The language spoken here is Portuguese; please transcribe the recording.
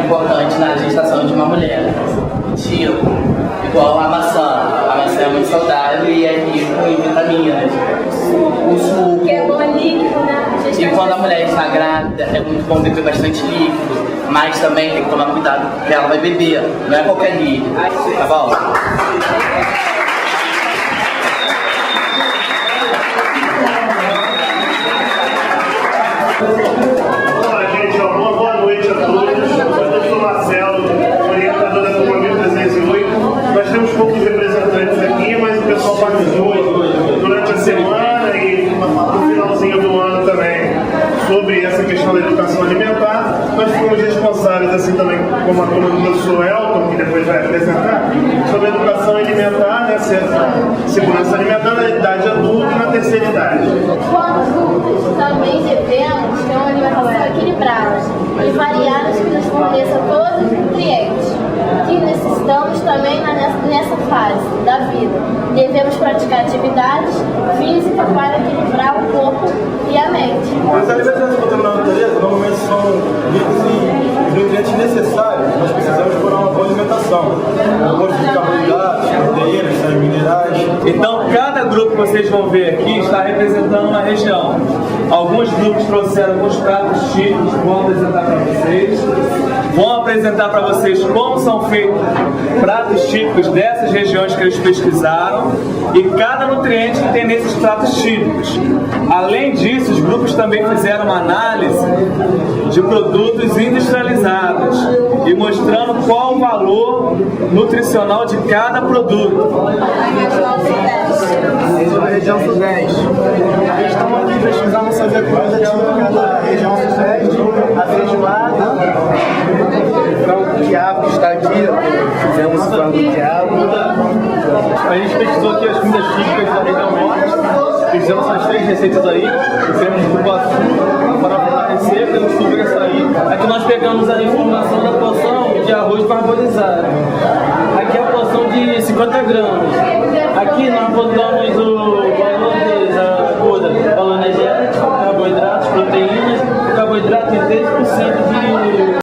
importante na gestação de uma mulher. Tipo, igual a maçã. A maçã é muito saudável e é rico em vitaminas. O suco. Que é bom líquido, né? E quando a mulher está grávida, é muito bom beber bastante líquido. Mas também tem que tomar cuidado porque ela vai beber. Não é qualquer líquido. Tá bom? Olá, gente, boa noite a todos. Eu sou o Marcelo, orientador da turma 1308. Nós temos poucos representantes aqui, mas o pessoal participou durante a semana e no finalzinho do ano também sobre essa questão da educação alimentar. Nós fomos responsáveis, assim também como a turma do professor Elton, que depois vai apresentar, sobre a educação alimentar, né, segurança alimentar na idade adulta e na terceira idade. Quando também devemos ter uma alimentação equilibrada e variada que nos forneça todos os nutrientes que necessitamos também nessa fase da vida. Devemos praticar atividades físicas para equilibrar o corpo e a mente. Os alimentos que encontramos na natureza normalmente são ricos em nutrientes necessários que nós precisamos para uma boa alimentação. Alguns de carboidratos, proteínas, minerais. Então, cada grupo que vocês vão ver aqui está representando uma região. Alguns grupos trouxeram alguns pratos típicos, vão apresentar para vocês. Vão apresentar para vocês como são feitos pratos típicos dessas regiões que eles pesquisaram e cada nutriente que tem nesses pratos típicos. Além disso, os grupos também fizeram uma análise de produtos industrializados e mostrando qual o valor nutricional de cada produto. Na região Sudeste. Eles estão aqui pesquisando sobre a comida típica da região Sudeste, a feijoada, o frango quiabo que está aqui, fizemos o frango quiabo. A gente pesquisou aqui as comidas típicas da região Norte, fizemos essas 3 receitas aí, fizemos do Guaçu, para receita e o suco açaí. Aqui nós pegamos a informação da porção de arroz parbolizado. Aqui é a porção de 50 gramas. Aqui nós botamos o valor da valor energético, carboidratos, proteínas, carboidrato inteiro